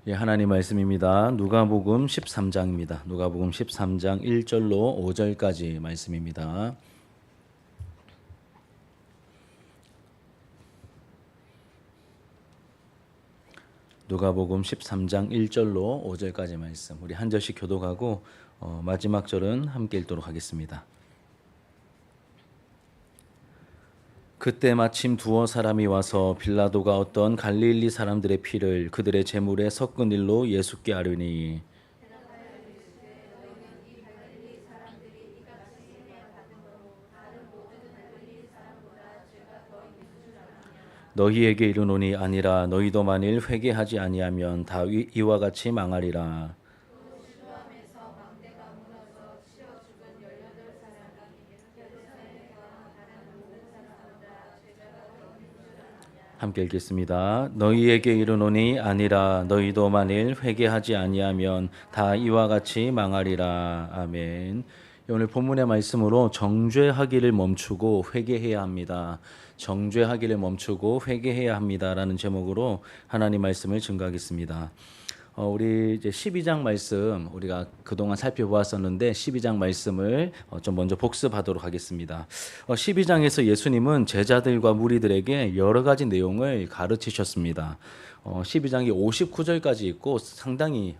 예, 하나님 말씀입니다. 누가복음 13장입니다. 누가복음 13장 1절로 5절까지 말씀입니다. 누가복음 13장 1절로 5절까지 말씀. 우리 한 절씩 교독하고 마지막 절은 함께 읽도록 하겠습니다. 그때 마침 두어 사람이 와서 빌라도가 어떤 갈릴리 사람들의 피를 그들의 제물에 섞은 일로 예수께 아뢰니 너희에게 이르노니 아니라 너희도 만일 회개하지 아니하면 다 이와 같이 망하리라. 함께 읽겠습니다. 너희에게 이르노니 아니라 너희도 만일 회개하지 아니하면 다 이와 같이 망하리라. 아멘. 오늘 본문의 말씀으로 정죄하기를 멈추고 회개해야 합니다. 정죄하기를 멈추고 회개해야 합니다라는 제목으로 하나님 말씀을 증거하겠습니다. 우리 이제 12장 말씀 우리가 그동안 살펴보았었는데 12장 말씀을 좀 먼저 복습하도록 하겠습니다. 12장에서 예수님은 제자들과 무리들에게 여러 가지 내용을 가르치셨습니다. 12장이 59절까지 있고 상당히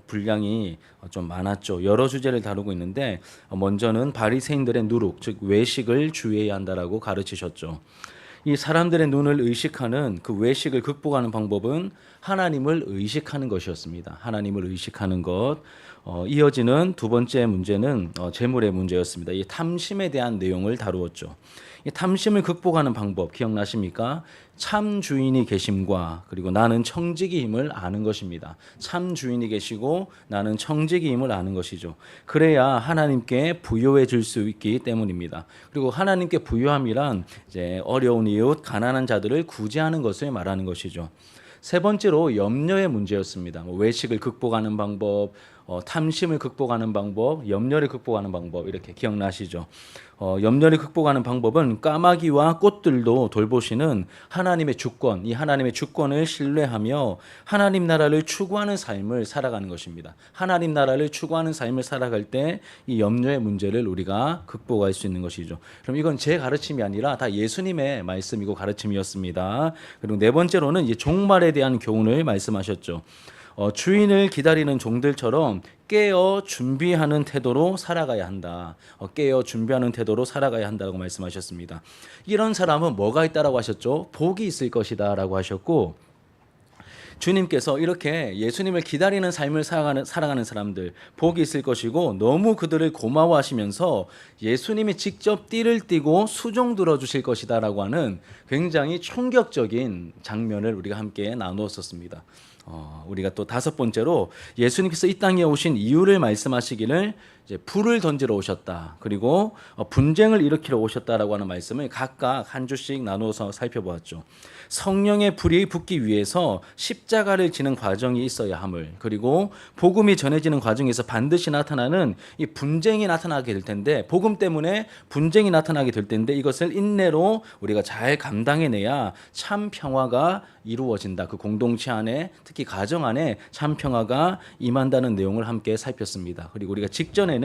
분량이 좀 많았죠. 여러 주제를 다루고 있는데 먼저는 바리새인들의 누룩, 즉 외식을 주의해야 한다라고 가르치셨죠. 이 사람들의 눈을 의식하는 그 외식을 극복하는 방법은 하나님을 의식하는 것이었습니다. 하나님을 의식하는 것. 이어지는 두 번째 문제는 재물의 문제였습니다. 이 탐심에 대한 내용을 다루었죠. 이 탐심을 극복하는 방법 기억나십니까? 참 주인이 계심과 그리고 나는 청지기임을 아는 것입니다. 참 주인이 계시고 나는 청지기임을 아는 것이죠. 그래야 하나님께 부요해 줄 수 있기 때문입니다. 그리고 하나님께 부요함이란 이제 어려운 이웃, 가난한 자들을 구제하는 것을 말하는 것이죠. 세 번째로 염려의 문제였습니다. 외식을 극복하는 방법, 탐심을 극복하는 방법, 염려를 극복하는 방법 이렇게 기억나시죠? 염려를 극복하는 방법은 까마귀와 꽃들도 돌보시는 하나님의 주권, 이 하나님의 주권을 신뢰하며 하나님 나라를 추구하는 삶을 살아가는 것입니다. 하나님 나라를 추구하는 삶을 살아갈 때 이 염려의 문제를 우리가 극복할 수 있는 것이죠. 그럼 이건 제 가르침이 아니라 다 예수님의 말씀이고 가르침이었습니다. 그리고 네 번째로는 이제 종말에 대한 교훈을 말씀하셨죠. 주인을 기다리는 종들처럼 깨어 준비하는 태도로 살아가야 한다. 깨어 준비하는 태도로 살아가야 한다고 말씀하셨습니다. 이런 사람은 뭐가 있다라고 하셨죠? 복이 있을 것이다라고 하셨고 주님께서 이렇게 예수님을 기다리는 삶을 살아가는 사람들 복이 있을 것이고 너무 그들을 고마워하시면서 예수님이 직접 띠를 띠고 수종 들어주실 것이다라고 하는 굉장히 충격적인 장면을 우리가 함께 나누었었습니다. 우리가 또 다섯 번째로 예수님께서 이 땅에 오신 이유를 말씀하시기를 이제 불을 던지러 오셨다. 그리고 분쟁을 일으키러 오셨다라고 하는 말씀을 각각 한 주씩 나누어서 살펴보았죠. 성령의 불이 붙기 위해서 십자가를 지는 과정이 있어야 함을, 그리고 복음이 전해지는 과정에서 반드시 나타나는 이 분쟁이 나타나게 될 텐데, 복음 때문에 분쟁이 나타나게 될 텐데 이것을 인내로 우리가 잘 감당해내야 참 평화가 이루어진다. 그 공동체 안에, 특히 가정 안에 참 평화가 임한다는 내용을 함께 살폈습니다. 그리고 우리가 직전에는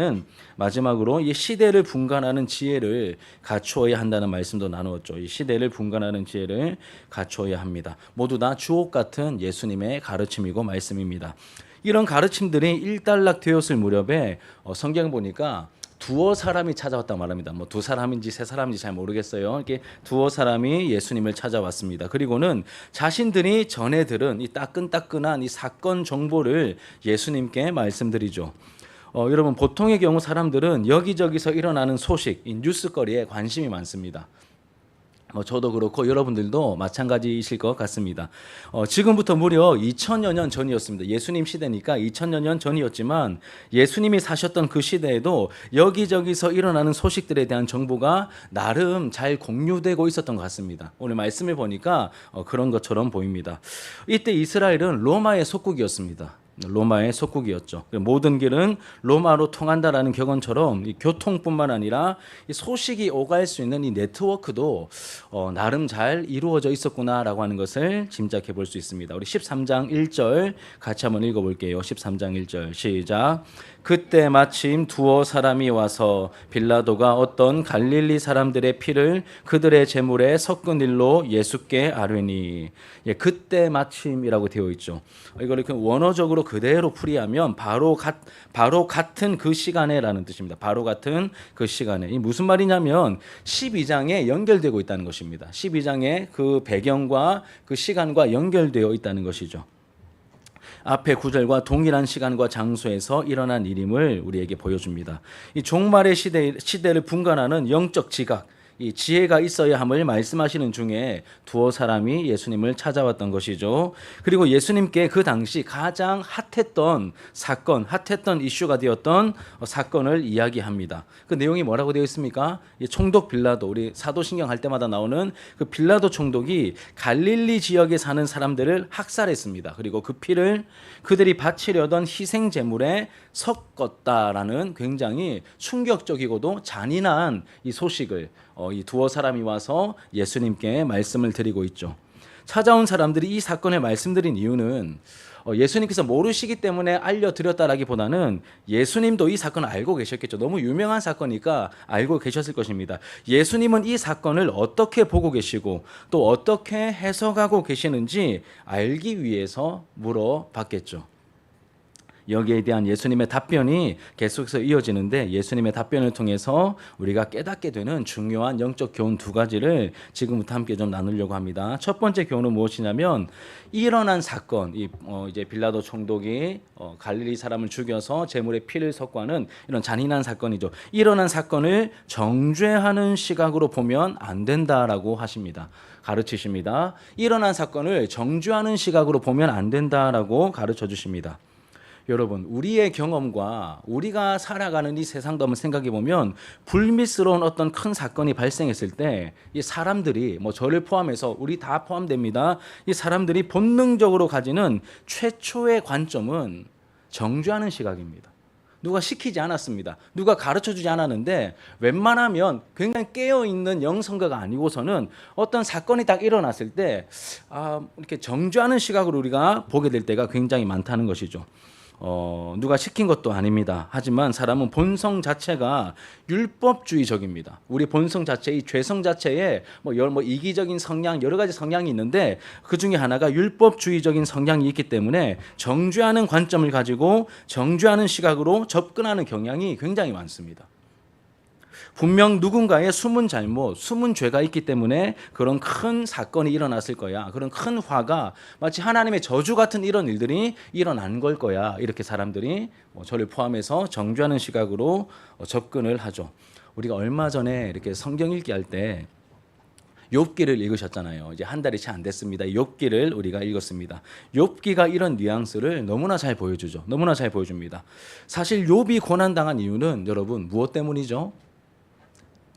마지막으로 이 시대를 분간하는 지혜를 갖추어야 한다는 말씀도 나누었죠. 이 시대를 분간하는 지혜를 갖추어야 합니다. 모두 다 주옥 같은 예수님의 가르침이고 말씀입니다. 이런 가르침들이 일단락되었을 무렵에 성경 보니까 두어 사람이 찾아왔다고 말합니다. 뭐 두 사람인지 세 사람인지 잘 모르겠어요. 이렇게 두어 사람이 예수님을 찾아왔습니다. 그리고는 자신들이 전해 들은 이 따끈따끈한 이 사건 정보를 예수님께 말씀드리죠. 여러분 보통의 경우 사람들은 여기저기서 일어나는 소식, 이 뉴스거리에 관심이 많습니다. 저도 그렇고 여러분들도 마찬가지이실 것 같습니다. 지금부터 무려 2000여 년 전이었습니다. 예수님 시대니까 2000여 년 전이었지만 예수님이 사셨던 그 시대에도 여기저기서 일어나는 소식들에 대한 정보가 나름 잘 공유되고 있었던 것 같습니다. 오늘 말씀을 보니까 그런 것처럼 보입니다. 이때 이스라엘은 로마의 속국이었습니다. 로마의 속국이었죠. 모든 길은 로마로 통한다라는 격언처럼 이 교통뿐만 아니라 이 소식이 오갈 수 있는 이 네트워크도 나름 잘 이루어져 있었구나라고 하는 것을 짐작해 볼 수 있습니다. 우리 13장 1절 같이 한번 읽어볼게요. 13장 1절 시작. 그때 마침 두어 사람이 와서 빌라도가 어떤 갈릴리 사람들의 피를 그들의 제물에 섞은 일로 예수께 아뢰니. 예, 그때 마침이라고 되어 있죠. 이걸 이렇게 원어적으로 그대로 풀이하면 바로 같은 그 시간에라는 뜻입니다. 바로 같은 그 시간에. 이 무슨 말이냐면 12장에 연결되고 있다는 것입니다. 12장의 그 배경과 그 시간과 연결되어 있다는 것이죠. 앞에 구절과 동일한 시간과 장소에서 일어난 일임을 우리에게 보여줍니다. 이 종말의 시대를 분간하는 영적 지각, 이 지혜가 있어야 함을 말씀하시는 중에 두어 사람이 예수님을 찾아왔던 것이죠. 그리고 예수님께 그 당시 가장 핫했던 사건, 핫했던 이슈가 되었던 사건을 이야기합니다. 그 내용이 뭐라고 되어 있습니까? 이 총독 빌라도, 우리 사도신경 할 때마다 나오는 그 빌라도 총독이 갈릴리 지역에 사는 사람들을 학살했습니다. 그리고 그 피를 그들이 바치려던 희생 제물에 섞었다라는 굉장히 충격적이고도 잔인한 이 소식을 이 두어 사람이 와서 예수님께 말씀을 드리고 있죠. 찾아온 사람들이 이 사건을 말씀드린 이유는 예수님께서 모르시기 때문에 알려드렸다라기보다는 예수님도 이 사건을 알고 계셨겠죠. 너무 유명한 사건이니까 알고 계셨을 것입니다. 예수님은 이 사건을 어떻게 보고 계시고 또 어떻게 해석하고 계시는지 알기 위해서 물어봤겠죠. 여기에 대한 예수님의 답변이 계속해서 이어지는데 예수님의 답변을 통해서 우리가 깨닫게 되는 중요한 영적 교훈 두 가지를 지금부터 함께 좀 나누려고 합니다. 첫 번째 교훈은 무엇이냐면 일어난 사건, 이제 빌라도 총독이 갈릴리 사람을 죽여서 제물에 피를 섞고하는 이런 잔인한 사건이죠. 일어난 사건을 정죄하는 시각으로 보면 안 된다라고 하십니다. 가르치십니다. 일어난 사건을 정죄하는 시각으로 보면 안 된다라고 가르쳐 주십니다. 여러분, 우리의 경험과 우리가 살아가는 이 세상도 한번 생각해 보면 불미스러운 어떤 큰 사건이 발생했을 때 이 사람들이 저를 포함해서 우리 다 포함됩니다. 이 사람들이 본능적으로 가지는 최초의 관점은 정죄하는 시각입니다. 누가 시키지 않았습니다. 누가 가르쳐주지 않았는데 웬만하면 굉장히 깨어있는 영성가가 아니고서는 어떤 사건이 딱 일어났을 때 이렇게 정죄하는 시각으로 우리가 보게 될 때가 굉장히 많다는 것이죠. 누가 시킨 것도 아닙니다. 하지만 사람은 본성 자체가 율법주의적입니다. 우리 본성 자체, 이 죄성 자체에 이기적인 성향, 여러 가지 성향이 있는데 그 중에 하나가 율법주의적인 성향이 있기 때문에 정죄하는 관점을 가지고 정죄하는 시각으로 접근하는 경향이 굉장히 많습니다. 분명 누군가의 숨은 잘못, 숨은 죄가 있기 때문에 그런 큰 사건이 일어났을 거야. 그런 큰 화가 마치 하나님의 저주 같은 이런 일들이 일어난 걸 거야. 이렇게 사람들이 저를 포함해서 정죄하는 시각으로 접근을 하죠. 우리가 얼마 전에 이렇게 성경 읽기 할 때 욥기를 읽으셨잖아요. 이제 한 달이 채 안 됐습니다. 욥기를 우리가 읽었습니다. 욥기가 이런 뉘앙스를 너무나 잘 보여주죠. 너무나 잘 보여줍니다. 사실 욥이 고난당한 이유는 여러분 무엇 때문이죠?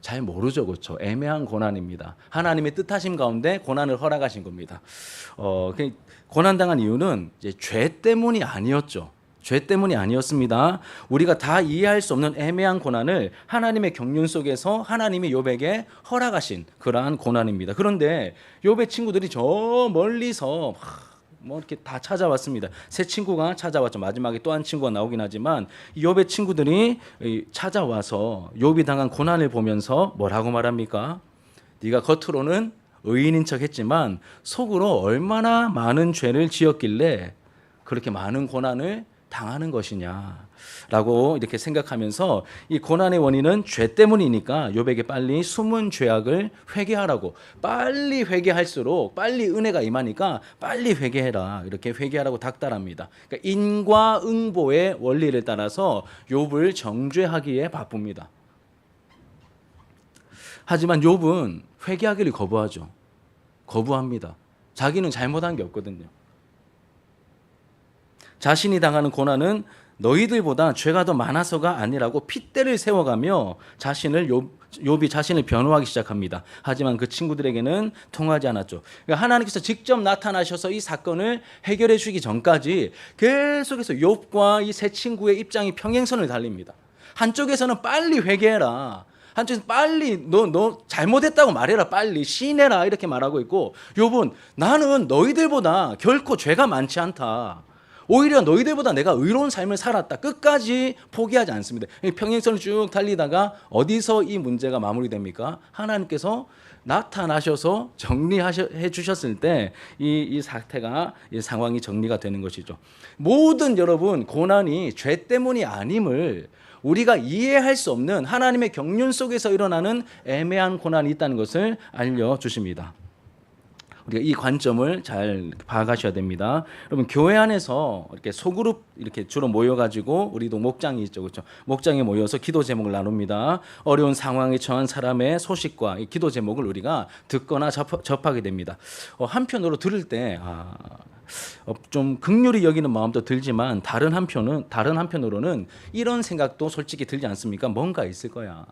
잘 모르죠, 그렇죠? 애매한 고난입니다. 하나님의 뜻하심 가운데 고난을 허락하신 겁니다. 고난당한 이유는 이제 죄 때문이 아니었죠. 죄 때문이 아니었습니다. 우리가 다 이해할 수 없는 애매한 고난을 하나님의 경륜 속에서 하나님이 욥에게 허락하신 그러한 고난입니다. 그런데 욥의 친구들이 저 멀리서 이렇게 다 찾아왔습니다. 세 친구가 찾아왔죠. 마지막에 또 한 친구가 나오긴 하지만 욥의 친구들이 찾아와서 욥이 당한 고난을 보면서 뭐라고 말합니까? 네가 겉으로는 의인인 척 했지만 속으로 얼마나 많은 죄를 지었길래 그렇게 많은 고난을 당하는 것이냐 라고 이렇게 생각하면서 이 고난의 원인은 죄 때문이니까 욥에게 빨리 숨은 죄악을 회개하라고, 빨리 회개할수록 빨리 은혜가 임하니까 빨리 회개해라, 이렇게 회개하라고 닥달합니다. 그러니까 인과응보의 원리를 따라서 욥을 정죄하기에 바쁩니다. 하지만 욥은 회개하기를 거부하죠. 거부합니다. 자기는 잘못한 게 없거든요. 자신이 당하는 고난은 너희들보다 죄가 더 많아서가 아니라고 핏대를 세워가며 자신을 욥이 자신을 변호하기 시작합니다. 하지만 그 친구들에게는 통하지 않았죠. 그러니까 하나님께서 직접 나타나셔서 이 사건을 해결해 주기 전까지 계속해서 욥과 이 세 친구의 입장이 평행선을 달립니다. 한쪽에서는 빨리 회개해라. 한쪽에서 빨리 너 잘못했다고 말해라. 빨리 시인해라. 이렇게 말하고 있고, 욥은 나는 너희들보다 결코 죄가 많지 않다. 오히려 너희들보다 내가 의로운 삶을 살았다. 끝까지 포기하지 않습니다. 평행선을 쭉 달리다가 어디서 이 문제가 마무리됩니까? 하나님께서 나타나셔서 정리해 주셨을 때 이 사태가, 이 상황이 정리가 되는 것이죠. 모든 여러분 고난이 죄 때문이 아님을 우리가 이해할 수 없는 하나님의 경륜 속에서 일어나는 애매한 고난이 있다는 것을 알려주십니다. 우리가 이 관점을 잘 파악하셔야 됩니다. 여러분, 교회 안에서 이렇게 소그룹 이렇게 주로 모여가지고, 우리도 목장이 있죠, 그렇죠? 목장에 모여서 기도 제목을 나눕니다. 어려운 상황에 처한 사람의 소식과 이 기도 제목을 우리가 듣거나 접하게 됩니다. 한편으로 들을 때 좀 긍휼히 여기는 마음도 들지만 다른 한편으로는 이런 생각도 솔직히 들지 않습니까? 뭔가 있을 거야.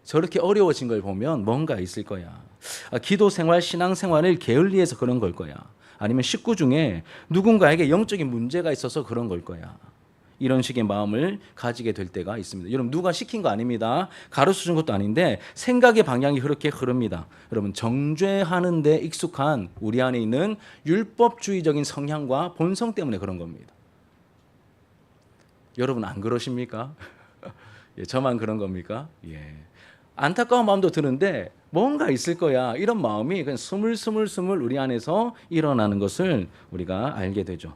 저렇게 어려워진 걸 보면 뭔가 있을 거야. 기도 생활, 신앙 생활을 게을리해서 그런 걸 거야. 아니면 식구 중에 누군가에게 영적인 문제가 있어서 그런 걸 거야. 이런 식의 마음을 가지게 될 때가 있습니다. 여러분, 누가 시킨 거 아닙니다. 가르쳐 준 것도 아닌데 생각의 방향이 그렇게 흐릅니다. 여러분, 정죄하는 데 익숙한 우리 안에 있는 율법주의적인 성향과 본성 때문에 그런 겁니다. 여러분, 안 그러십니까? 예, 저만 그런 겁니까? 예. 안타까운 마음도 드는데 뭔가 있을 거야. 이런 마음이 그냥 스물스물 우리 안에서 일어나는 것을 우리가 알게 되죠.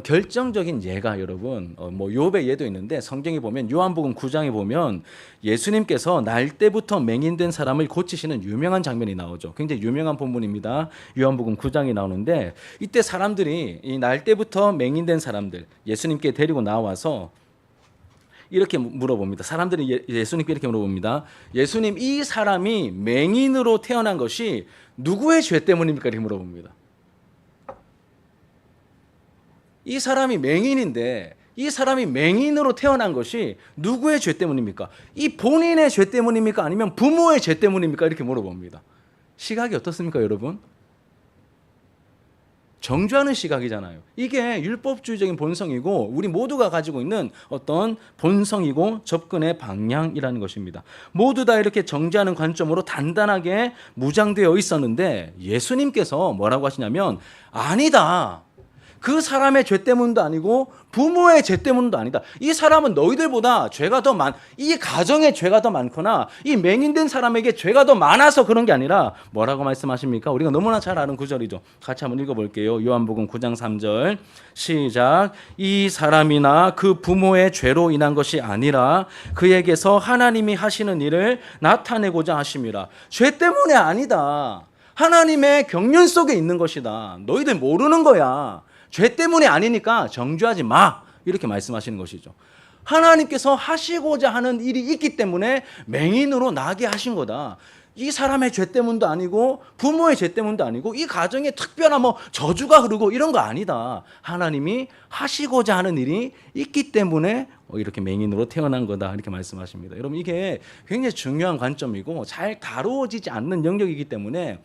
결정적인 예가 여러분, 욥의 예도 있는데 성경에 보면 요한복음 9장에 보면 예수님께서 날 때부터 맹인된 사람을 고치시는 유명한 장면이 나오죠. 굉장히 유명한 본문입니다. 요한복음 9장이 나오는데 이때 사람들이 이 날 때부터 맹인된 사람들 예수님께 데리고 나와서 이렇게 물어봅니다. 사람들이 예수님께 이렇게 물어봅니다. 예수님, 이 사람이 맹인으로 태어난 것이 누구의 죄 때문입니까? 이렇게 물어봅니다. 이 사람이 맹인인데 이 사람이 맹인으로 태어난 것이 누구의 죄 때문입니까? 이 본인의 죄 때문입니까? 아니면 부모의 죄 때문입니까? 이렇게 물어봅니다. 시각이 어떻습니까, 여러분? 정죄하는 시각이잖아요. 이게 율법주의적인 본성이고 우리 모두가 가지고 있는 어떤 본성이고 접근의 방향이라는 것입니다. 모두 다 이렇게 정죄하는 관점으로 단단하게 무장되어 있었는데 예수님께서 뭐라고 하시냐면, 아니다. 그 사람의 죄 때문도 아니고 부모의 죄 때문도 아니다. 이 사람은 너희들보다 죄가 더 이 가정에 죄가 더 많거나 이 맹인된 사람에게 죄가 더 많아서 그런 게 아니라 뭐라고 말씀하십니까? 우리가 너무나 잘 아는 구절이죠. 같이 한번 읽어볼게요. 요한복음 9장 3절 시작. 이 사람이나 그 부모의 죄로 인한 것이 아니라 그에게서 하나님이 하시는 일을 나타내고자 하심이라. 죄 때문에 아니다. 하나님의 경륜 속에 있는 것이다. 너희들 모르는 거야. 죄 때문에 아니니까 정죄하지 마. 이렇게 말씀하시는 것이죠. 하나님께서 하시고자 하는 일이 있기 때문에 맹인으로 나게 하신 거다. 이 사람의 죄 때문도 아니고 부모의 죄 때문도 아니고 이 가정에 특별한 저주가 흐르고 이런 거 아니다. 하나님이 하시고자 하는 일이 있기 때문에 이렇게 맹인으로 태어난 거다. 이렇게 말씀하십니다. 여러분, 이게 굉장히 중요한 관점이고 잘 다루어지지 않는 영역이기 때문에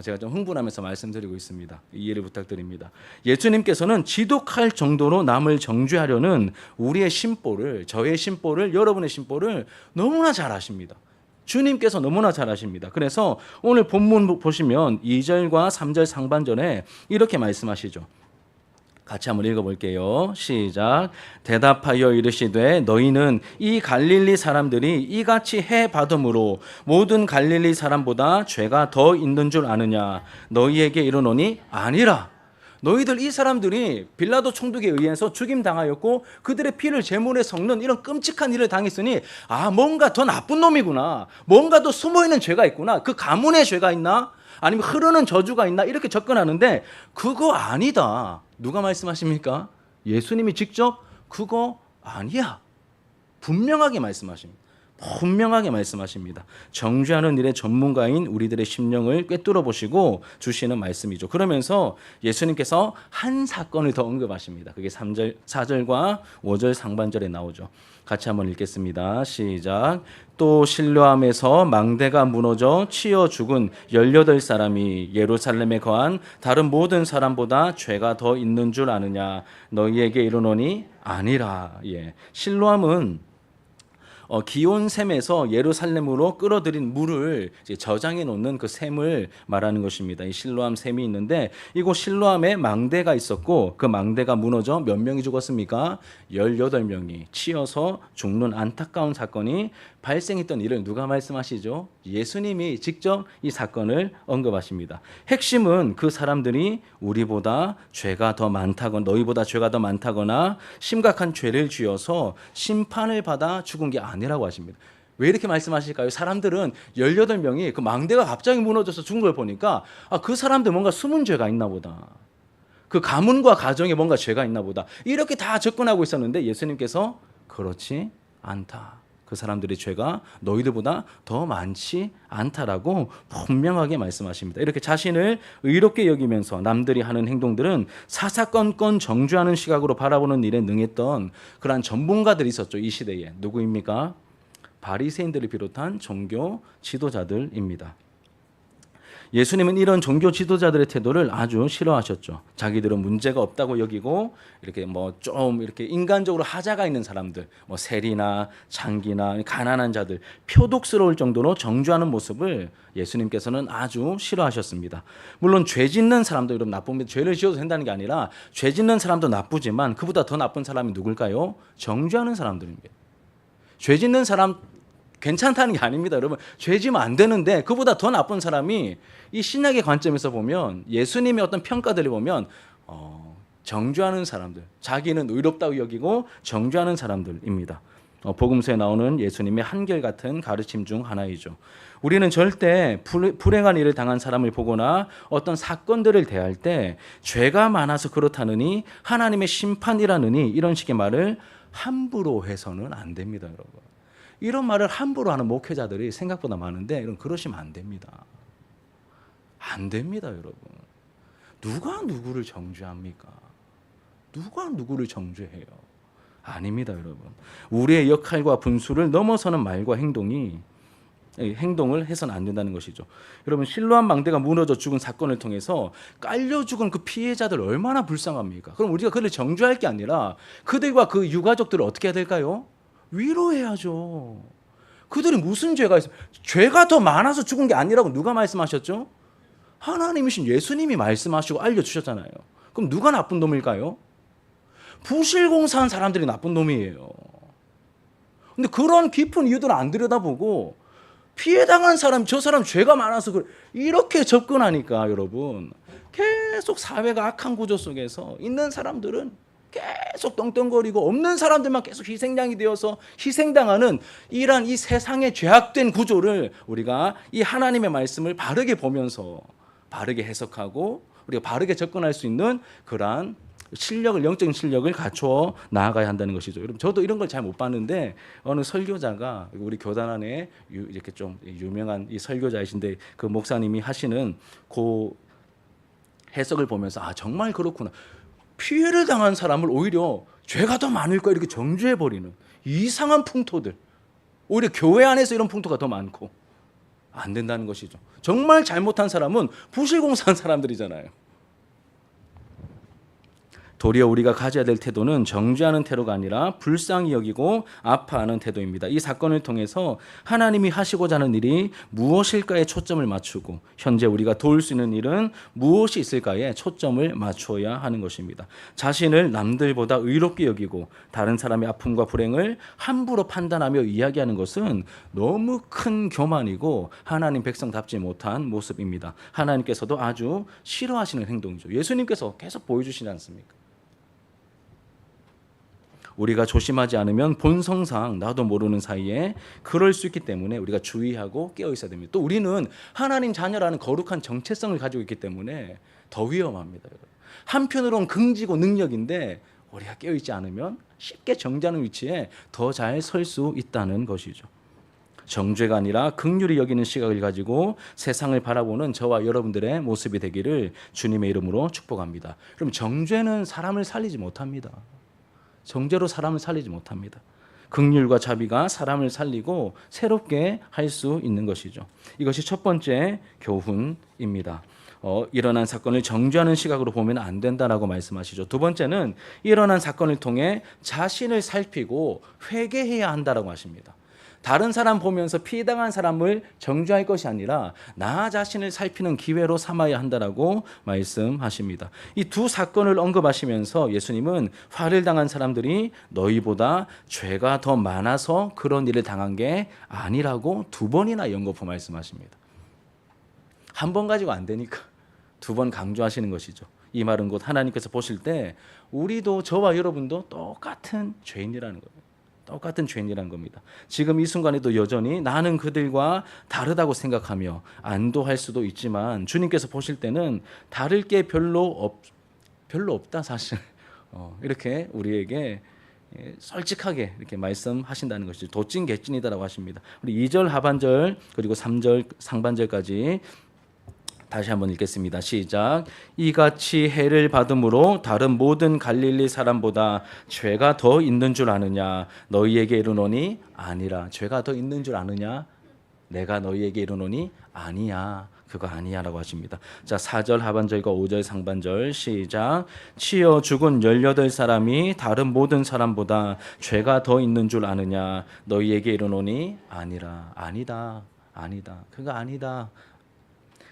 제가 좀 흥분하면서 말씀드리고 있습니다. 이해를 부탁드립니다. 예수님께서는 지독할 정도로 남을 정죄하려는 우리의 심보를, 저의 심보를, 여러분의 심보를 너무나 잘 아십니다. 주님께서 너무나 잘 아십니다. 그래서 오늘 본문 보시면 2절과 3절 상반절에 이렇게 말씀하시죠. 같이 한번 읽어볼게요. 시작. 대답하여 이르시되 너희는 이 갈릴리 사람들이 이같이 해받음으로 모든 갈릴리 사람보다 죄가 더 있는 줄 아느냐. 너희에게 이르노니 아니라. 너희들 이 사람들이 빌라도 총독에 의해서 죽임당하였고 그들의 피를 제물에 섞는 이런 끔찍한 일을 당했으니 뭔가 더 나쁜 놈이구나. 뭔가 더 숨어있는 죄가 있구나. 그 가문의 죄가 있나? 아니면 흐르는 저주가 있나? 이렇게 접근하는데 그거 아니다. 누가 말씀하십니까? 예수님이 직접 그거 아니야. 분명하게 말씀하십니다. 분명하게 말씀하십니다. 정죄하는 일의 전문가인 우리들의 심령을 꿰뚫어 보시고 주시는 말씀이죠. 그러면서 예수님께서 한 사건을 더 언급하십니다. 그게 3절, 4절과 5절 상반절에 나오죠. 같이 한번 읽겠습니다. 시작. 또 실로암에서 망대가 무너져 치여 죽은 18사람이 예루살렘에 거한 다른 모든 사람보다 죄가 더 있는 줄 아느냐? 너희에게 이르노니 아니라. 실로암은 기온 샘에서 예루살렘으로 끌어들인 물을 이제 저장해 놓는 그 샘을 말하는 것입니다. 이 실로암 샘이 있는데 이곳 실로암에 망대가 있었고 그 망대가 무너져 몇 명이 죽었습니까? 18명이 치여서 죽는 안타까운 사건이 발생했던 일을 누가 말씀하시죠? 예수님이 직접 이 사건을 언급하십니다. 핵심은 그 사람들이 우리보다 죄가 더 많다거나 너희보다 죄가 더 많다거나 심각한 죄를 지어서 심판을 받아 죽은 게 아니라고 하십니다. 왜 이렇게 말씀하실까요? 사람들은 18명이 그 망대가 갑자기 무너져서 죽은 걸 보니까 그 사람들 뭔가 숨은 죄가 있나 보다. 그 가문과 가정에 뭔가 죄가 있나 보다. 이렇게 다 접근하고 있었는데 예수님께서 그렇지 않다. 그 사람들의 죄가 너희들보다 더 많지 않다라고 분명하게 말씀하십니다. 이렇게 자신을 의롭게 여기면서 남들이 하는 행동들은 사사건건 정죄하는 시각으로 바라보는 일에 능했던 그러한 전문가들이 있었죠. 이 시대에. 누구입니까? 바리새인들을 비롯한 종교 지도자들입니다. 예수님은 이런 종교 지도자들의 태도를 아주 싫어하셨죠. 자기들은 문제가 없다고 여기고 이렇게 좀 이렇게 인간적으로 하자가 있는 사람들, 세리나 장기나 가난한 자들, 표독스러울 정도로 정죄하는 모습을 예수님께서는 아주 싫어하셨습니다. 물론 죄 짓는 사람도 여러분 나쁩니다. 죄를 지어도 된다는 게 아니라 죄 짓는 사람도 나쁘지만 그보다 더 나쁜 사람이 누굴까요? 정죄하는 사람들입니다. 죄 짓는 사람 괜찮다는 게 아닙니다. 여러분 죄 지면 안 되는데 그보다 더 나쁜 사람이 이 신약의 관점에서 보면 예수님의 어떤 평가들을 보면 정죄하는 사람들, 자기는 의롭다고 여기고 정죄하는 사람들입니다. 복음서에 나오는 예수님의 한결같은 가르침 중 하나이죠. 우리는 절대 불행한 일을 당한 사람을 보거나 어떤 사건들을 대할 때 죄가 많아서 그렇다느니 하나님의 심판이라느니 이런 식의 말을 함부로 해서는 안 됩니다. 여러분 이런 말을 함부로 하는 목회자들이 생각보다 많은데 이런 그러시면 안 됩니다. 안 됩니다, 여러분. 누가 누구를 정죄합니까? 누가 누구를 정죄해요? 아닙니다, 여러분. 우리의 역할과 분수를 넘어서는 말과 행동을 해서는 안 된다는 것이죠. 여러분 실로암 망대가 무너져 죽은 사건을 통해서 깔려 죽은 그 피해자들 얼마나 불쌍합니까? 그럼 우리가 그들을 정죄할 게 아니라 그들과 그 유가족들을 어떻게 해야 될까요? 위로해야죠. 그들이 무슨 죄가 있어요? 죄가 더 많아서 죽은 게 아니라고 누가 말씀하셨죠? 하나님이신 예수님이 말씀하시고 알려주셨잖아요. 그럼 누가 나쁜 놈일까요? 부실공사한 사람들이 나쁜 놈이에요. 근데 그런 깊은 이유들을 안 들여다보고 피해당한 사람, 저 사람 죄가 많아서 이렇게 접근하니까 여러분 계속 사회가 악한 구조 속에서 있는 사람들은 계속 떵떵거리고 없는 사람들만 계속 희생양이 되어서 희생당하는 이러한 이 세상의 죄악된 구조를 우리가 이 하나님의 말씀을 바르게 보면서 바르게 해석하고 우리가 바르게 접근할 수 있는 그러한 영적인 실력을 갖추어 나아가야 한다는 것이죠. 여러분 저도 이런 걸 잘 못 봤는데 어느 설교자가 우리 교단 안에 이렇게 좀 유명한 이 설교자이신데 그 목사님이 하시는 그 해석을 보면서 정말 그렇구나. 피해를 당한 사람을 오히려 죄가 더 많을 거야 이렇게 정죄해버리는 이상한 풍토들. 오히려 교회 안에서 이런 풍토가 더 많고 안 된다는 것이죠. 정말 잘못한 사람은 부실공사한 사람들이잖아요. 도리어 우리가 가져야 될 태도는 정죄하는 태도가 아니라 불쌍히 여기고 아파하는 태도입니다. 이 사건을 통해서 하나님이 하시고자 하는 일이 무엇일까에 초점을 맞추고 현재 우리가 도울 수 있는 일은 무엇이 있을까에 초점을 맞춰야 하는 것입니다. 자신을 남들보다 의롭게 여기고 다른 사람의 아픔과 불행을 함부로 판단하며 이야기하는 것은 너무 큰 교만이고 하나님 백성답지 못한 모습입니다. 하나님께서도 아주 싫어하시는 행동이죠. 예수님께서 계속 보여주시지 않습니까? 우리가 조심하지 않으면 본성상 나도 모르는 사이에 그럴 수 있기 때문에 우리가 주의하고 깨어 있어야 됩니다. 또 우리는 하나님 자녀라는 거룩한 정체성을 가지고 있기 때문에 더 위험합니다. 한편으로는 긍지고 능력인데 우리가 깨어 있지 않으면 쉽게 정죄하는 위치에 더 잘 설 수 있다는 것이죠. 정죄가 아니라 긍휼히 여기는 시각을 가지고 세상을 바라보는 저와 여러분들의 모습이 되기를 주님의 이름으로 축복합니다. 그럼 정죄는 사람을 살리지 못합니다. 정죄로 사람을 살리지 못합니다. 긍휼과 자비가 사람을 살리고 새롭게 할 수 있는 것이죠. 이것이 첫 번째 교훈입니다. 일어난 사건을 정죄하는 시각으로 보면 안 된다라고 말씀하시죠. 두 번째는 일어난 사건을 통해 자신을 살피고 회개해야 한다라고 하십니다. 다른 사람 보면서 피해당한 사람을 정죄할 것이 아니라 나 자신을 살피는 기회로 삼아야 한다라고 말씀하십니다. 이 두 사건을 언급하시면서 예수님은 화를 당한 사람들이 너희보다 죄가 더 많아서 그런 일을 당한 게 아니라고 두 번이나 연거푸 말씀하십니다. 한 번 가지고 안 되니까 두 번 강조하시는 것이죠. 이 말은 곧 하나님께서 보실 때 우리도 저와 여러분도 똑같은 죄인이라는 거예요. 똑같은 죄인이라는 겁니다. 지금 이 순간에도 여전히 나는 그들과 다르다고 생각하며 안도할 수도 있지만 주님께서 보실 때는 다를 게 별로 없다 사실. 이렇게 우리에게 솔직하게 이렇게 말씀하신다는 것이죠. 도찐 개찐이다라고 하십니다. 우리 2절 하반절 그리고 3절 상반절까지 다시 한번 읽겠습니다. 시작. 이같이 해를 받음으로 다른 모든 갈릴리 사람보다 죄가 더 있는 줄 아느냐? 너희에게 이르노니 아니라. 죄가 더 있는 줄 아느냐? 내가 너희에게 이르노니 아니야. 그거 아니야라고 하십니다. 자, 4절 하반절과 5절 상반절 시작. 치여 죽은 18사람이 다른 모든 사람보다 죄가 더 있는 줄 아느냐? 너희에게 이르노니 아니라. 아니다. 그거 아니다.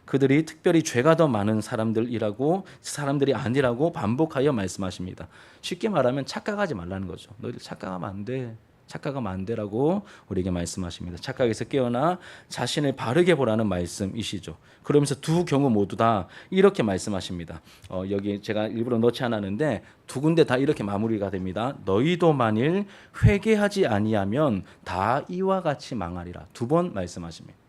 그들이 특별히 죄가 더 많은 사람들이 아니라고 반복하여 말씀하십니다. 쉽게 말하면 착각하지 말라는 거죠. 너희들 착각하면 안 돼. 착각하면 안 되라고 우리에게 말씀하십니다. 착각에서 깨어나 자신을 바르게 보라는 말씀이시죠. 그러면서 두 경우 모두 다 이렇게 말씀하십니다. 여기 제가 일부러 넣지 않았는데 두 군데 다 이렇게 마무리가 됩니다. 너희도 만일 회개하지 아니하면 다 이와 같이 망하리라. 두 번 말씀하십니다.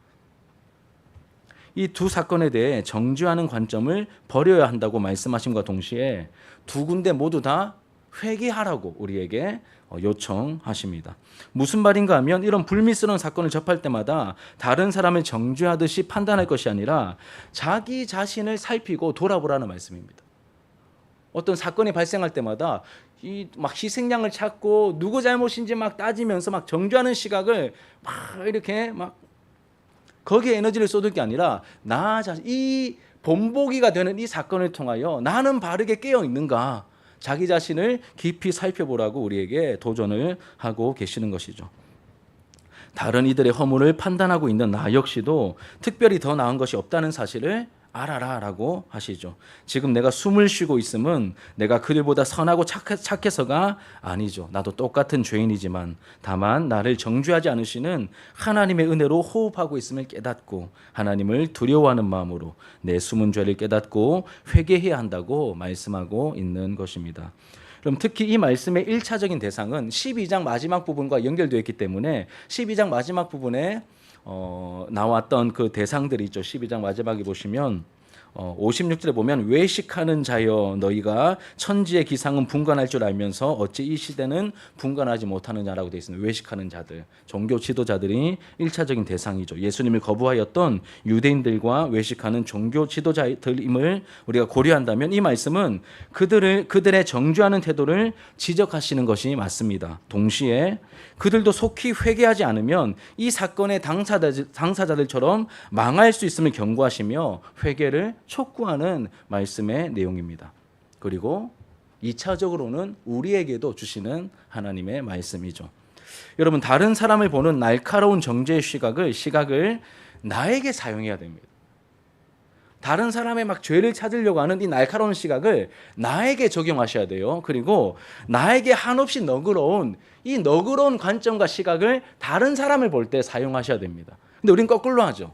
이 두 사건에 대해 정죄하는 관점을 버려야 한다고 말씀하심과 동시에 두 군데 모두 다 회개하라고 우리에게 요청하십니다. 무슨 말인가 하면 이런 불미스러운 사건을 접할 때마다 다른 사람을 정죄하듯이 판단할 것이 아니라 자기 자신을 살피고 돌아보라는 말씀입니다. 어떤 사건이 발생할 때마다 막 희생양을 찾고 누구 잘못인지 막 따지면서 막 정죄하는 시각을 막 이렇게 막 거기에 에너지를 쏟을 게 아니라 나 자신, 이 본보기가 되는 이 사건을 통하여 나는 바르게 깨어 있는가, 자기 자신을 깊이 살펴보라고 우리에게 도전을 하고 계시는 것이죠. 다른 이들의 허물을 판단하고 있는 나 역시도 특별히 더 나은 것이 없다는 사실을 알아라라고 하시죠. 지금 내가 숨을 쉬고 있음은 내가 그들보다 선하고 착해서가 아니죠. 나도 똑같은 죄인이지만 다만 나를 정죄하지 않으시는 하나님의 은혜로 호흡하고 있음을 깨닫고 하나님을 두려워하는 마음으로 내 숨은 죄를 깨닫고 회개해야 한다고 말씀하고 있는 것입니다. 그럼 특히 이 말씀의 1차적인 대상은 12장 마지막 부분과 연결되어 있기 때문에 12장 마지막 부분에 나왔던 그 대상들이 있죠. 12장 마지막에 보시면 56절에 보면 외식하는 자여 너희가 천지의 기상은 분간할 줄 알면서 어찌 이 시대는 분간하지 못하느냐라고 되어 있습니다. 외식하는 자들, 종교 지도자들이 1차적인 대상이죠. 예수님을 거부하였던 유대인들과 외식하는 종교 지도자들임을 우리가 고려한다면 이 말씀은 그들의 정죄하는 태도를 지적하시는 것이 맞습니다. 동시에 그들도 속히 회개하지 않으면 이 사건의 당사자들처럼 망할 수 있음을 경고하시며 회개를 촉구하는 말씀의 내용입니다. 그리고 2차적으로는 우리에게도 주시는 하나님의 말씀이죠. 여러분, 다른 사람을 보는 날카로운 정죄의 시각을 나에게 사용해야 됩니다. 다른 사람의 막 죄를 찾으려고 하는 이 날카로운 시각을 나에게 적용하셔야 돼요. 그리고 나에게 한없이 너그러운 관점과 시각을 다른 사람을 볼 때 사용하셔야 됩니다. 근데 우린 거꾸로 하죠.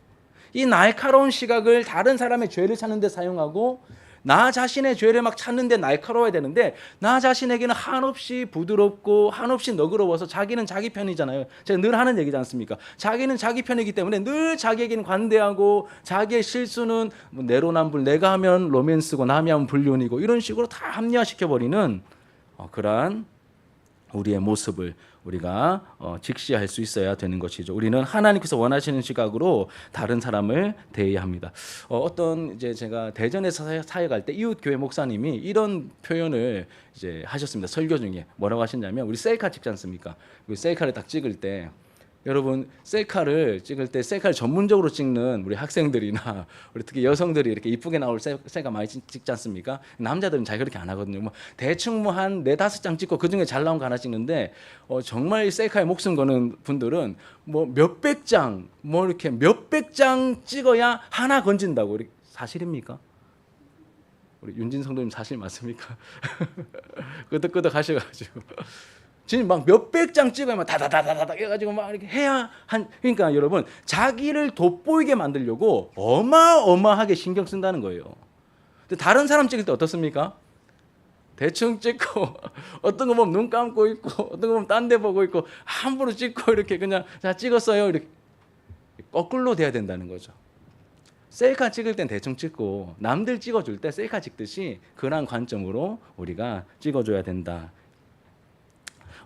이 날카로운 시각을 다른 사람의 죄를 찾는 데 사용하고 나 자신의 죄를 막 찾는 데 날카로워야 되는데 나 자신에게는 한없이 부드럽고 한없이 너그러워서 자기는 자기 편이잖아요. 제가 늘 하는 얘기지 않습니까? 자기는 자기 편이기 때문에 늘 자기에게는 관대하고 자기의 실수는 내로남불, 내가 하면 로맨스고 남이 하면 불륜이고 이런 식으로 다 합리화시켜버리는 그러한 우리의 모습을 우리가 직시할 수 있어야 되는 것이죠. 우리는 하나님께서 원하시는 시각으로 다른 사람을 대해야 합니다. 어떤 이제 제가 대전에서 사역할 때 이웃 교회 목사님이 이런 표현을 이제 하셨습니다. 설교 중에 뭐라고 하셨냐면, 우리 셀카 찍지 않습니까? 그 셀카를 딱 찍을 때, 여러분 셀카를 찍을 때 셀카를 전문적으로 찍는 우리 학생들이나 우리 특히 여성들이 이렇게 이쁘게 나올 셀카 많이 찍지 않습니까? 남자들은 잘 그렇게 안 하거든요. 뭐 대충 뭐 한 4-5장 찍고 그중에 잘 나온 거 하나 찍는데 정말 셀카에 목숨 거는 분들은 뭐 몇백 장, 뭐 이렇게 몇백 장 찍어야 하나 건진다고. 사실입니까? 우리 윤진 성도님 사실 맞습니까? 끄덕끄덕 하셔가지고 지금 막 몇백 장 찍어야 다다다다다 해가지고 막 이렇게 해야 그러니까 여러분, 자기를 돋보이게 만들려고 어마어마하게 신경 쓴다는 거예요. 근데 다른 사람 찍을 때 어떻습니까? 대충 찍고 어떤 거 보면 눈 감고 있고 어떤 거 보면 딴 데 보고 있고 함부로 찍고 이렇게 그냥 자 찍었어요 이렇게 거꾸로 돼야 된다는 거죠. 셀카 찍을 땐 대충 찍고 남들 찍어줄 때 셀카 찍듯이 그런 관점으로 우리가 찍어줘야 된다.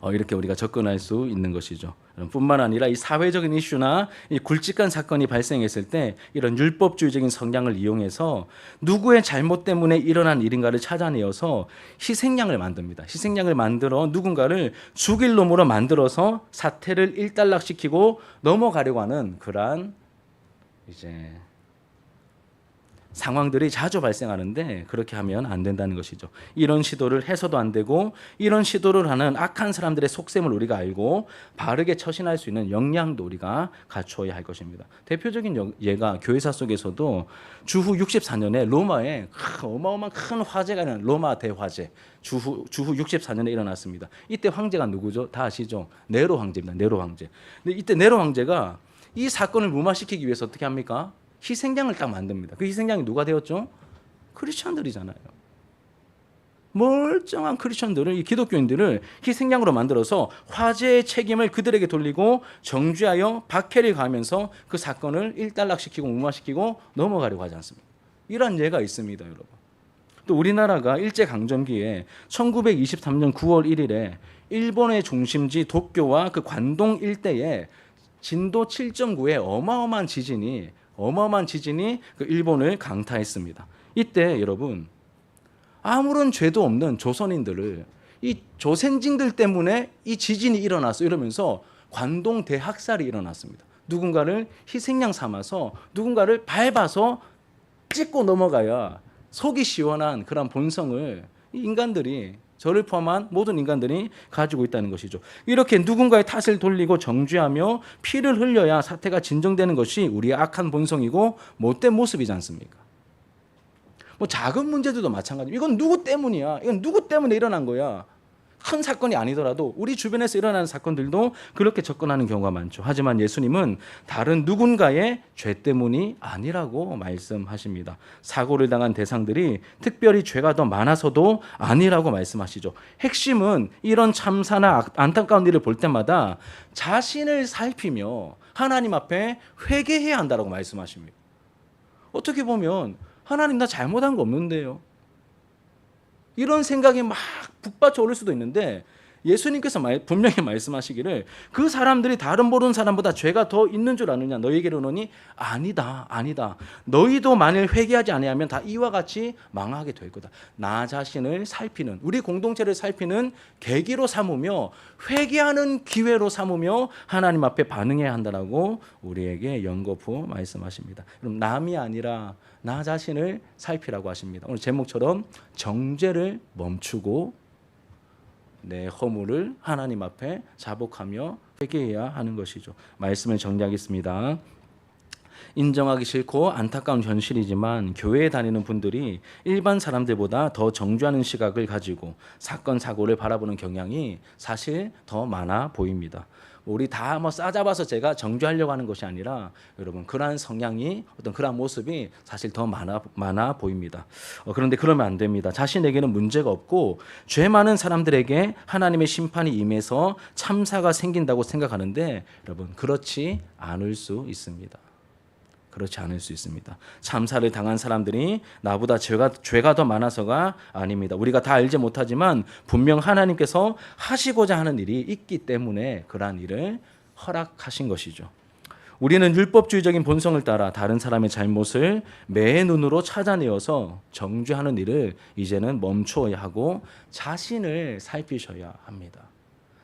이렇게 우리가 접근할 수 있는 것이죠. 뿐만 아니라 이 사회적인 이슈나 이 굵직한 사건이 발생했을 때 이런 율법주의적인 성향을 이용해서 누구의 잘못 때문에 일어난 일인가를 찾아내어서 희생양을 만듭니다. 희생양을 만들어 누군가를 죽일 놈으로 만들어서 사태를 일단락시키고 넘어가려고 하는 그러한 이제 상황들이 자주 발생하는데, 그렇게 하면 안 된다는 것이죠. 이런 시도를 해서도 안 되고, 이런 시도를 하는 악한 사람들의 속셈을 우리가 알고 바르게 처신할 수 있는 역량도 우리가 갖추어야 할 것입니다. 대표적인 예가 교회사 속에서도 주후 64년에 로마에 어마어마한 큰 화재가 일어난 로마 대화재, 주후 64년에 일어났습니다. 이때 황제가 누구죠? 다 아시죠? 네로 황제입니다. 네로 황제. 근데 이때 네로 황제가 이 사건을 무마시키기 위해서 어떻게 합니까? 희생양을 딱 만듭니다. 그 희생양이 누가 되었죠? 크리스천들이잖아요. 멀쩡한 크리스천들을, 이 기독교인들을 희생양으로 만들어서 화재의 책임을 그들에게 돌리고 정죄하여 박해를 가하면서 그 사건을 일단락시키고 무마시키고 넘어가려고 하지 않습니까? 이런 예가 있습니다, 여러분. 또 우리나라가 일제강점기에 1923년 9월 1일에 일본의 중심지 도쿄와 그 관동 일대에 진도 7.9의 어마어마한 지진이 그 일본을 강타했습니다. 이때 여러분, 아무런 죄도 없는 조선인들을 이 조선진들 때문에 이 지진이 일어났어 이러면서 관동 대학살이 일어났습니다. 누군가를 희생양 삼아서 누군가를 밟아서 찍고 넘어가야 속이 시원한 그런 본성을 이 인간들이, 저를 포함한 모든 인간들이 가지고 있다는 것이죠. 이렇게 누군가의 탓을 돌리고 정죄하며 피를 흘려야 사태가 진정되는 것이 우리의 악한 본성이고 못된 모습이지 않습니까? 뭐 작은 문제들도 마찬가지입니다. 이건 누구 때문이야? 이건 누구 때문에 일어난 거야? 큰 사건이 아니더라도 우리 주변에서 일어나는 사건들도 그렇게 접근하는 경우가 많죠. 하지만 예수님은 다른 누군가의 죄 때문이 아니라고 말씀하십니다. 사고를 당한 대상들이 특별히 죄가 더 많아서도 아니라고 말씀하시죠. 핵심은 이런 참사나 안타까운 일을 볼 때마다 자신을 살피며 하나님 앞에 회개해야 한다고 말씀하십니다. 어떻게 보면 하나님, 나 잘못한 거 없는데요. 이런 생각이 막 북받쳐 오를 수도 있는데, 예수님께서 분명히 말씀하시기를 그 사람들이 다른 모르는 사람보다 죄가 더 있는 줄 아느냐, 너희에게 이르노니 아니다. 너희도 만일 회개하지 아니하면 다 이와 같이 망하게 될 거다. 나 자신을 살피는, 우리 공동체를 살피는 계기로 삼으며 회개하는 기회로 삼으며 하나님 앞에 반응해야 한다라고 우리에게 연거푸 말씀하십니다. 그럼 남이 아니라 나 자신을 살피라고 하십니다. 오늘 제목처럼 정죄를 멈추고 내 허물을 하나님 앞에 자복하며 회개해야 하는 것이죠. 말씀을 정리하겠습니다. 인정하기 싫고 안타까운 현실이지만 교회에 다니는 분들이 일반 사람들보다 더 정죄하는 시각을 가지고 사건 사고를 바라보는 경향이 사실 더 많아 보입니다. 우리 다 싸잡아서 제가 정죄하려고 하는 것이 아니라 여러분, 그러한 성향이, 어떤 그러한 모습이 사실 더 많아 보입니다. 그런데 그러면 안 됩니다. 자신에게는 문제가 없고 죄 많은 사람들에게 하나님의 심판이 임해서 참사가 생긴다고 생각하는데 여러분, 그렇지 않을 수 있습니다. 그렇지 않을 수 있습니다. 참사를 당한 사람들이 나보다 죄가 더 많아서가 아닙니다. 우리가 다 알지 못하지만 분명 하나님께서 하시고자 하는 일이 있기 때문에 그러한 일을 허락하신 것이죠. 우리는 율법주의적인 본성을 따라 다른 사람의 잘못을 매의 눈으로 찾아내어서 정죄하는 일을 이제는 멈추어야 하고 자신을 살피셔야 합니다.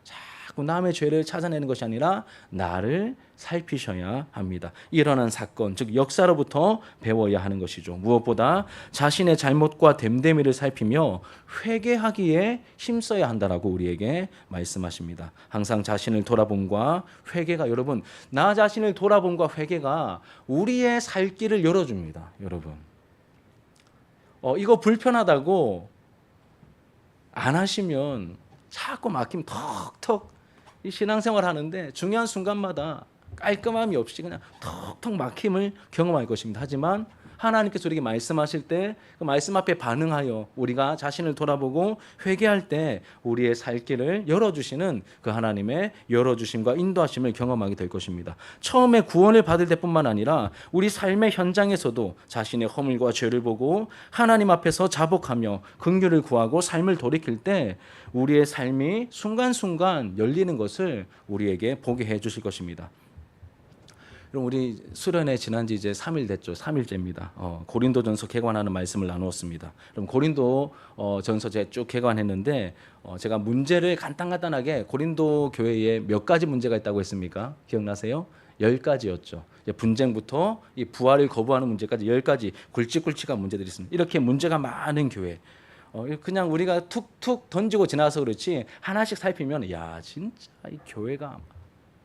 자꾸 남의 죄를 찾아내는 것이 아니라 나를 살피셔야 합니다. 일어난 사건, 즉 역사로부터 배워야 하는 것이죠. 무엇보다 자신의 잘못과 됨됨이를 살피며 회개하기에 힘써야 한다라고 우리에게 말씀하십니다. 항상 자신을 돌아봄과 회개가, 여러분, 나 자신을 돌아봄과 회개가 우리의 살 길을 열어줍니다. 여러분, 이거 불편하다고 안 하시면 자꾸 막히면 턱턱 이 신앙생활 하는데 중요한 순간마다 깔끔함이 없이 그냥 턱턱 막힘을 경험할 것입니다. 하지만 하나님께서 우리에게 말씀하실 때 그 말씀 앞에 반응하여 우리가 자신을 돌아보고 회개할 때 우리의 살 길을 열어주시는 그 하나님의 열어주심과 인도하심을 경험하게 될 것입니다. 처음에 구원을 받을 때뿐만 아니라 우리 삶의 현장에서도 자신의 허물과 죄를 보고 하나님 앞에서 자복하며 긍휼을 구하고 삶을 돌이킬 때 우리의 삶이 순간순간 열리는 것을 우리에게 보게 해 주실 것입니다. 그럼 우리 수련회 지난 지 이제 3일 됐죠. 3일째입니다. 고린도전서 개관하는 말씀을 나누었습니다. 그럼 고린도 전서 제가 쭉 개관했는데 제가 문제를 간단하게 고린도 교회에 몇 가지 문제가 있다고 했습니까? 기억나세요? 10가지였죠. 분쟁부터 이 부활을 거부하는 문제까지 10가지 굵직굵직한 문제들이 있습니다. 이렇게 문제가 많은 교회. 그냥 우리가 툭툭 던지고 지나서 그렇지 하나씩 살피면 야 진짜 이 교회가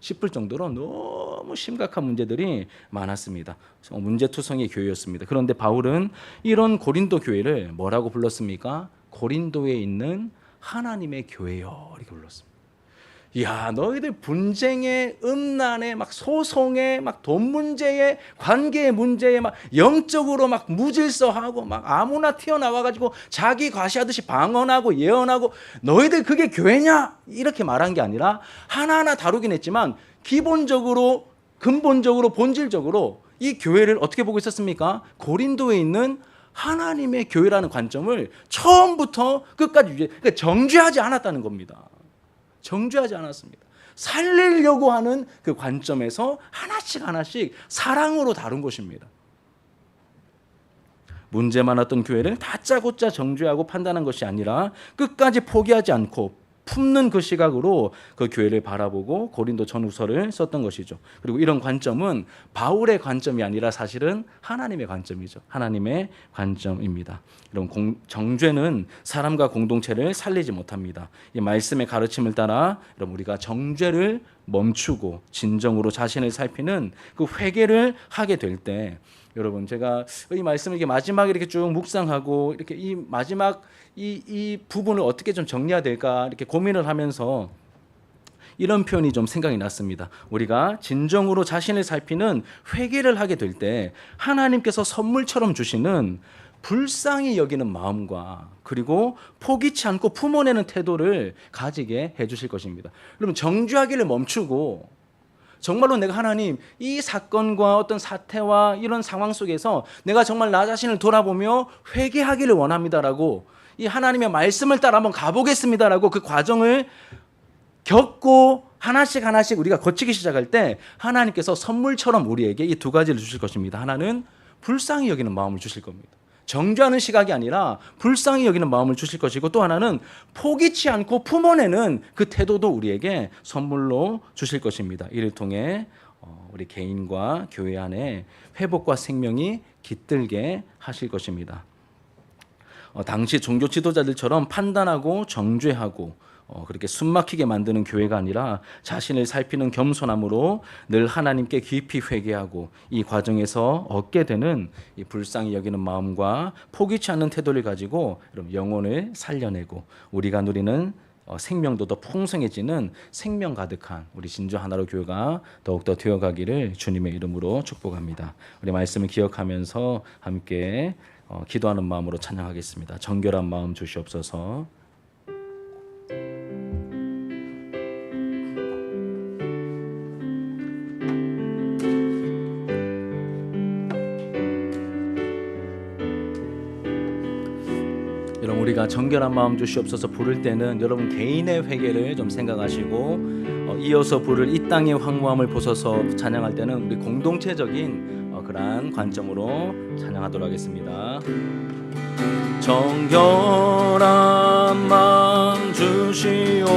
싶을 정도로 너무 심각한 문제들이 많았습니다. 문제투성이의 교회였습니다. 그런데 바울은 이런 고린도 교회를 뭐라고 불렀습니까? 고린도에 있는 하나님의 교회요 이렇게 불렀습니다. 야, 너희들 분쟁에, 음란에, 막 소송에, 막 돈 문제에, 관계의 문제에, 막 영적으로 막 무질서하고, 막 아무나 튀어나와가지고 자기 과시하듯이 방언하고 예언하고, 너희들 그게 교회냐? 이렇게 말한 게 아니라 하나하나 다루긴 했지만 기본적으로, 근본적으로, 본질적으로 이 교회를 어떻게 보고 있었습니까? 고린도에 있는 하나님의 교회라는 관점을 처음부터 끝까지 그러니까 정죄하지 않았다는 겁니다. 정죄하지 않았습니다. 살리려고 하는 그 관점에서 하나씩 사랑으로 다룬 것입니다. 문제 많았던 교회를 다짜고짜 정죄하고 판단한 것이 아니라 끝까지 포기하지 않고 품는 그 시각으로 그 교회를 바라보고 고린도 전후서를 썼던 것이죠. 그리고 이런 관점은 바울의 관점이 아니라 사실은 하나님의 관점이죠. 하나님의 관점입니다. 이런 정죄는 사람과 공동체를 살리지 못합니다. 이 말씀의 가르침을 따라 여러분 우리가 정죄를 멈추고 진정으로 자신을 살피는 그 회개를 하게 될 때 여러분 제가 이 말씀을 이렇게 마지막에 이렇게 쭉 묵상하고 이렇게 이 마지막 이 부분을 어떻게 좀 정리해야 될까 이렇게 고민을 하면서 이런 표현이 좀 생각이 났습니다. 우리가 진정으로 자신을 살피는 회개를 하게 될 때 하나님께서 선물처럼 주시는 불쌍히 여기는 마음과 그리고 포기치 않고 품어내는 태도를 가지게 해주실 것입니다. 여러분 정죄하기를 멈추고 정말로 내가 하나님 이 사건과 어떤 사태와 이런 상황 속에서 내가 정말 나 자신을 돌아보며 회개하기를 원합니다라고 이 하나님의 말씀을 따라 한번 가보겠습니다라고 그 과정을 겪고 하나씩 우리가 거치기 시작할 때 하나님께서 선물처럼 우리에게 이 두 가지를 주실 것입니다. 하나는 불쌍히 여기는 마음을 주실 겁니다. 정죄하는 시각이 아니라 불쌍히 여기는 마음을 주실 것이고 또 하나는 포기치 않고 품어내는 그 태도도 우리에게 선물로 주실 것입니다. 이를 통해 우리 개인과 교회 안에 회복과 생명이 깃들게 하실 것입니다. 당시 종교 지도자들처럼 판단하고 정죄하고 그렇게 숨막히게 만드는 교회가 아니라 자신을 살피는 겸손함으로 늘 하나님께 깊이 회개하고 이 과정에서 얻게 되는 이 불쌍히 여기는 마음과 포기치 않는 태도를 가지고 영혼을 살려내고 우리가 누리는 생명도 더 풍성해지는 생명 가득한 우리 진주 하나로 교회가 더욱더 되어가기를 주님의 이름으로 축복합니다. 우리 말씀을 기억하면서 함께 기도하는 마음으로 찬양하겠습니다. 정결한 마음 주시옵소서. 우리가 정결한 마음 주시옵소서 부를 때는 여러분 개인의 회개를 좀 생각하시고 이어서 부를 이 땅의 황무함을 보소서 찬양할 때는 우리 공동체적인 그러한 관점으로 찬양하도록 하겠습니다. 정결한 마음 주시옵소서.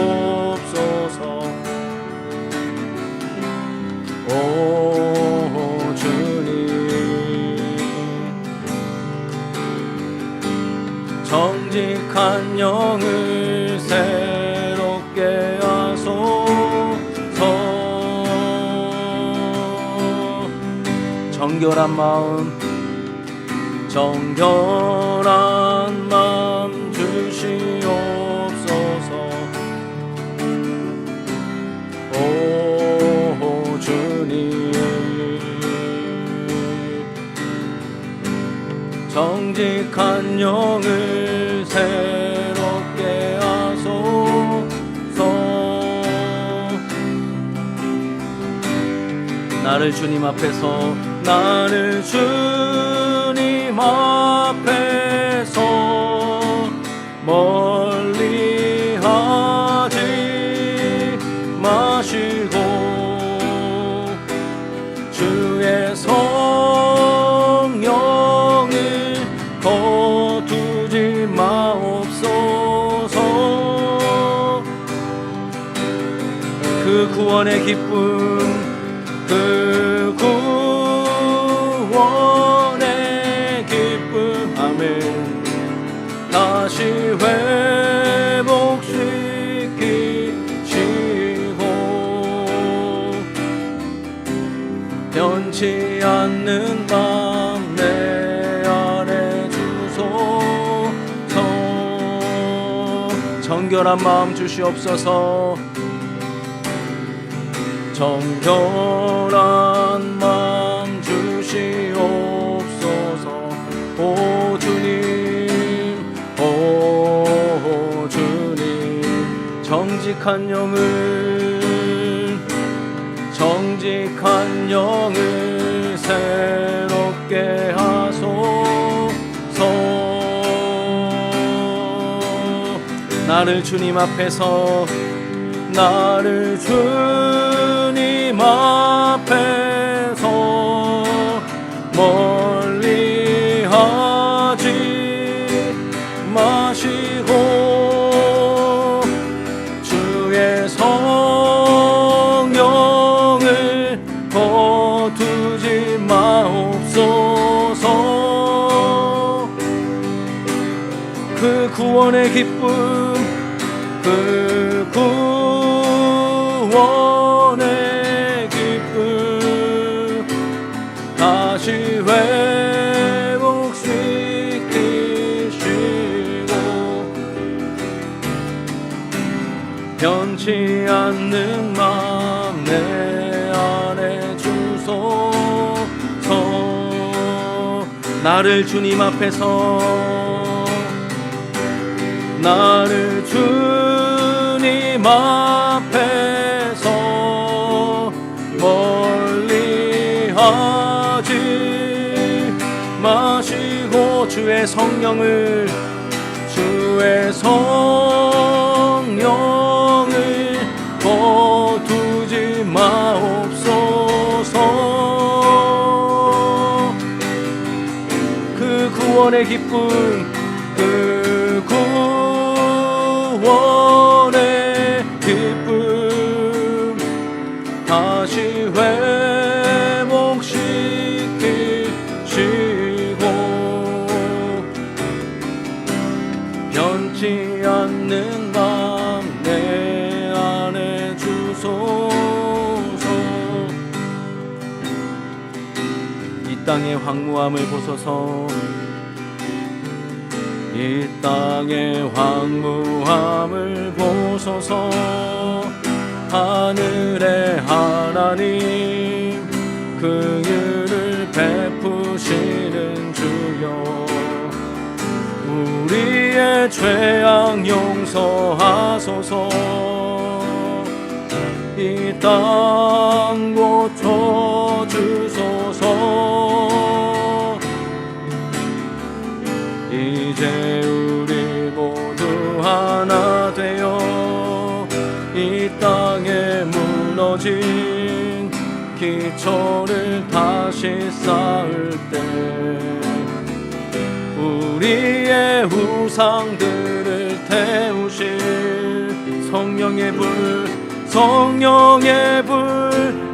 오 주님, 정직한 영을 새롭게 하소서. 정결한 마음 주시옵소서. 오 주님, 정직한 영을 새롭게 하소서. 나를 주님 앞에서 멀리 하지 마시고 주의 성령을 거두지 마옵소서. 그 구원의 기쁨, 그 구원의 기쁨, 아멘. 다시 회복시키시고 변치 않는 마음 내 안에 주소서. 정결한 마음 주시옵소서. 정결한 마음 주시옵소서. 오 주님, 오 주님, 정직한 영을 새롭게 하소서. 나를 주님 앞에서 멀리 하지 마시고 주의 성령을 거두지 마옵소서. 그 구원의 기쁨, 그 구원의 기쁨 다시 회복시키시고 변치 않는 마음 내 안에 주소서. 나를 주님 앞에서 멀리 하지 마시고 주의 성령을 거두지 마옵소서. 그 구원의 기쁨, 그 구원의 기쁨 다시 회복시키시고 변치 않는 마음 내 안에 주소서. 이 땅의 황무함을 보소서. 이 땅의 황무함을 보소서. 하늘의 하나님, 긍휼을 베푸시는 주여, 우리의 죄악 용서하소서. 이 땅 고쳐주소서. 이제 우리 이 땅에 무너진 기초를 다시 쌓을 때 우리의 우상들을 태우실 성령의 불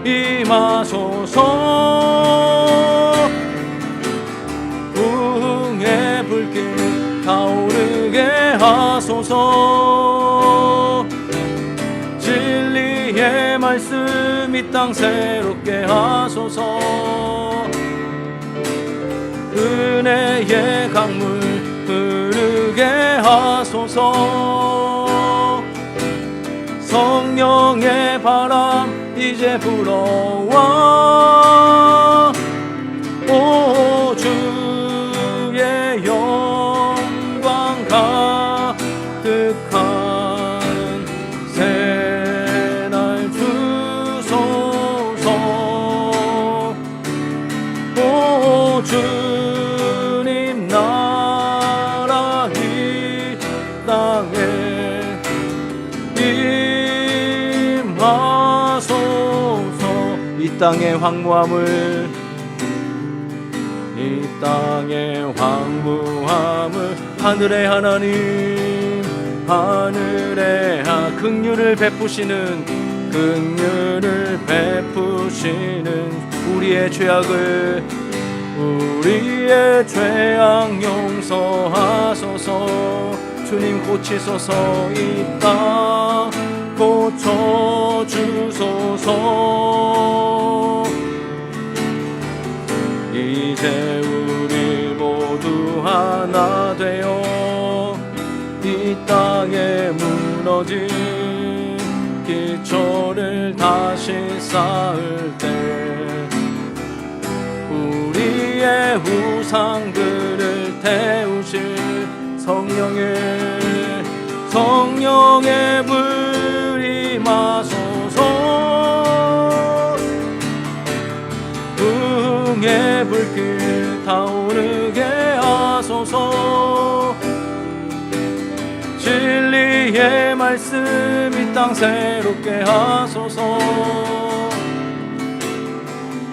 임하소서. 부흥의 불길 타오르게 하소서. 진리의 말씀 이 땅 새롭게 하소서. 은혜의 강물 흐르게 하소서. 성령의 바람 이제 불어와 오 주의 영광 가득한 새날 주소서. 오 주님 나라 이 땅에 임하소서. 이 땅의 황무함을 하늘의 하나님 하늘의 긍휼을 베푸시는 우리의 죄악 용서하소서. 주님 고치소서. 이 땅 고쳐주소서. 이제 우리 모두 하나 되어 이 땅에 무너진 기초를 다시 쌓을 때 우리의 우상들을 태우실 성령의 불 임하소서. 부흥의 불길 타오르게 하소서. 진리의 말씀 이 땅 새롭게 하소서.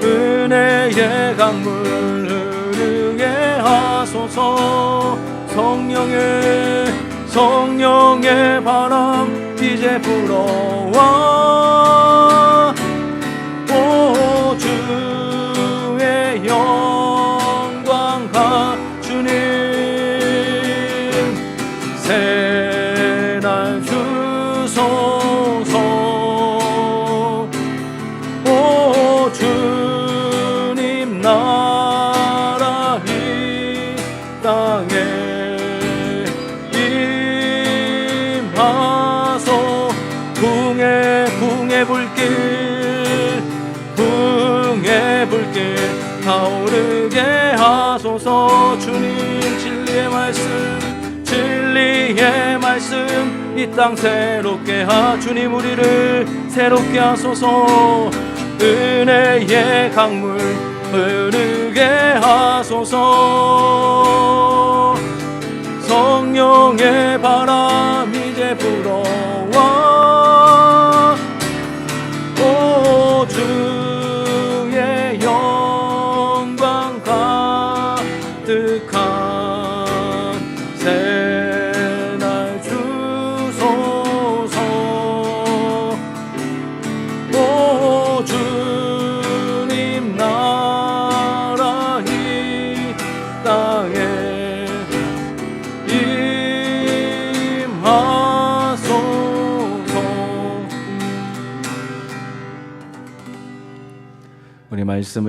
은혜의 강물 흐르게 하소서. 성령의 바람 이제 불어와 오 주의 영광 주님 새날 주소서. 오 주님 나라 이 땅에 임하소. 부흥의 불길 타오르게 하소서. 주님 진리의 말씀 이 땅 새롭게 주님 우리를 새롭게 하소서. 은혜의 강물 흐르게 하소서. 성령의 바람 이제 불어와 오 주의 영광 가득한 새날 주소서. 오 주님 나라 이 땅에 우리 말씀을